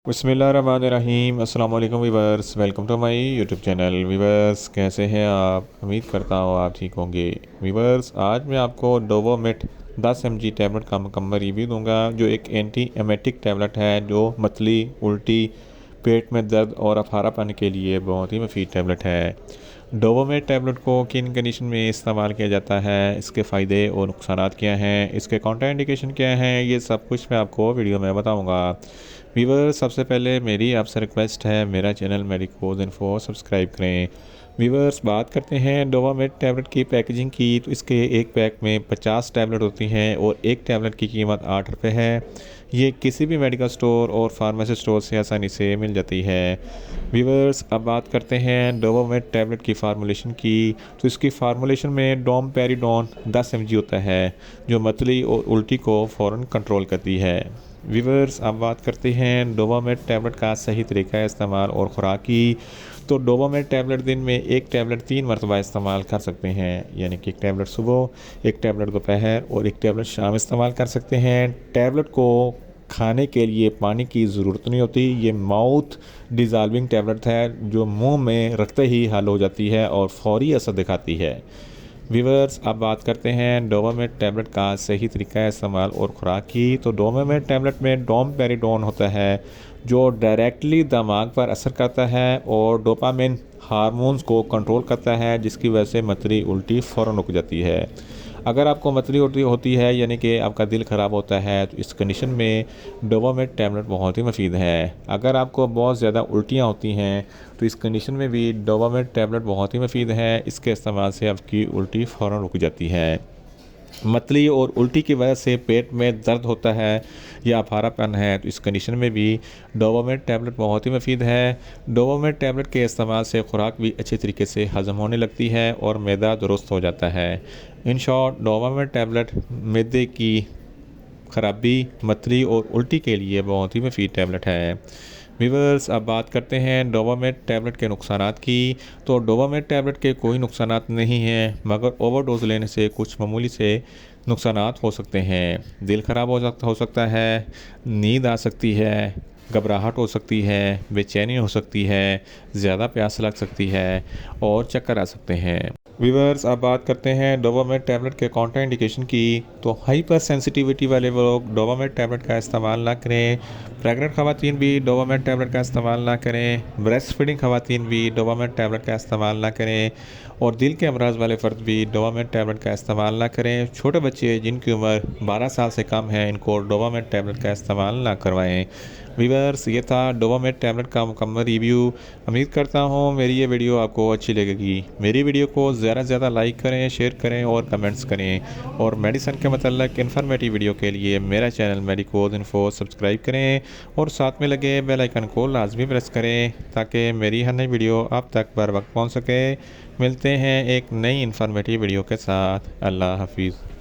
बिस्मिल्लाहिर्रहमानिर्रहीम। अस्सलाम वालेकुम viewers, welcome to my YouTube channel. Viewers, कैसे हैं आप? उम्मीद करता हूँ आप ठीक होंगे। वीवर्स, आज मैं आपको डोवोमेट 10 mg टैबलेट का मुकम्मल रिव्यू दूंगा, जो एक एंटी एमेटिक टैबलेट है जो मतली, उल्टी, पेट में दर्द और अफारापन के लिए बहुत ही मुफीद टैबलेट है। डोवोमेट टैबलेट को किन कंडीशन में इस्तेमाल किया जाता है, इसके फ़ायदे और नुकसान क्या हैं, इसके कॉन्ट्राइंडिकेशन क्या हैं, ये सब कुछ मैं आपको वीडियो में बताऊंगा। वीवर, सबसे पहले मेरी आपसे रिक्वेस्ट है, मेरा चैनल मेडिकोज इन्फो सब्सक्राइब करें। वीवर्स, बात करते हैं डोवामेट टैबलेट की पैकेजिंग की, तो इसके एक पैक में 50 टैबलेट होती हैं और एक टैबलेट की कीमत 8 रुपये है। ये किसी भी मेडिकल स्टोर और फार्मेसी स्टोर से आसानी से मिल जाती है। वीवर्स, अब बात करते हैं डोवामेट टैबलेट की फार्मूलेशन की, तो इसकी फार्मूलेशन में डोमपेरिडोन 10 mg होता है, जो मतली और उल्टी को फ़ौरन कंट्रोल करती है। वीवर्स, अब बात करते हैं डोवामेट टैबलेट का सही तरीका इस्तेमाल और ख़ुराक की। तो डोवामेट टैबलेट दिन में एक टैबलेट 3 मरतबा इस्तेमाल कर सकते हैं, यानी कि एक टैबलेट सुबह, एक टैबलेट दोपहर और एक टैबलेट शाम इस्तेमाल कर सकते हैं। टैबलेट को खाने के लिए पानी की ज़रूरत नहीं होती। ये माउथ डिज़ाल्विंग टैबलेट है, जो मुंह में रखते ही हल हो जाती है और फौरी असर दिखाती है। वीवर्स, अब बात करते हैं डोवामेट टैबलेट का सही तरीका इस्तेमाल और ख़ुराक की। तो डोवामेट टैबलेट में डोमपेरिडोन होता है, जो डायरेक्टली दिमाग पर असर करता है और डोपामिन हार्मोन्स को कंट्रोल करता है, जिसकी वजह से मतली, उल्टी फ़ौरन रुक जाती है। अगर आपको मतली उल्टी होती है, यानी कि आपका दिल ख़राब होता है, तो इस कंडीशन में डोवामेट टैबलेट बहुत ही मुफीद है। अगर आपको बहुत ज़्यादा उल्टियाँ होती हैं, तो इस कंडीशन में भी डोवामेट टैबलेट बहुत ही मुफीद है। इसके इस्तेमाल से आपकी उल्टी फ़ौरन रुक जाती है। मतली और उल्टी की वजह से पेट में दर्द होता है या अफारापन है, तो इस कंडीशन में भी डोवामेट टैबलेट बहुत ही मुफीद है। डोवामेट टैबलेट के इस्तेमाल से खुराक भी अच्छी तरीके से हज़म होने लगती है और मैदा दुरुस्त हो जाता है। इन शॉर्ट, डोवामेट टैबलेट मैदे की ख़राबी, मतली और उल्टी के लिए बहुत ही मुफीद टैबलेट है। वीवर्स, अब बात करते हैं डोवामेट टैबलेट के नुकसानात की। तो डोवामेट टैबलेट के कोई नुकसानात नहीं हैं, मगर ओवरडोज लेने से कुछ मामूली से नुकसानात हो सकते हैं। दिल ख़राब हो सकता है, नींद आ सकती है, घबराहट हो सकती है, बेचैनी हो सकती है, ज़्यादा प्यास लग सकती है और चक्कर आ सकते हैं। वीवर्स, अब बात करते हैं डोवामेट टैबलेट के कॉन्ट्राइंडिकेशन की। तो हाइपर सेंसिटिविटी वाले लोग डोवामेट टैबलेट का इस्तेमाल ना करें। प्रेग्नेंट ख़वातीन भी डोवामेट टैबलेट का इस्तेमाल ना करें। ब्रेस्ट फीडिंग ख़वातीन भी डोवामेट टैबलेट का इस्तेमाल ना करें और दिल के अमराज वाले फ़र्द भी डोवामेट टैबलेट का इस्तेमाल ना करें। छोटे बच्चे जिनकी उम्र 12 साल से कम है, इनको डोवामेट टैबलेट का इस्तेमाल ना करवाएं। वीवर्स, ये था डोवामेट टैबलेट का मुकम्मल रिव्यू। उम्मीद करता हूँ मेरी ये वीडियो आपको अच्छी लगेगी। मेरी वीडियो को ज़्यादा से ज़्यादा लाइक करें, शेयर करें और कमेंट्स करें। और मेडिसिन के मतलब इन्फॉर्मेटिव वीडियो के लिए मेरा चैनल मेडिकोज इन्फो सब्सक्राइब करें और साथ में लगे बेल आइकन को लाजमी प्रेस करें, ताकि मेरी हर नई वीडियो आप तक बर वक्त पहुँच सके। मिलते हैं एक नई इन्फॉर्मेटिव वीडियो के साथ। अल्लाह हाफिज़।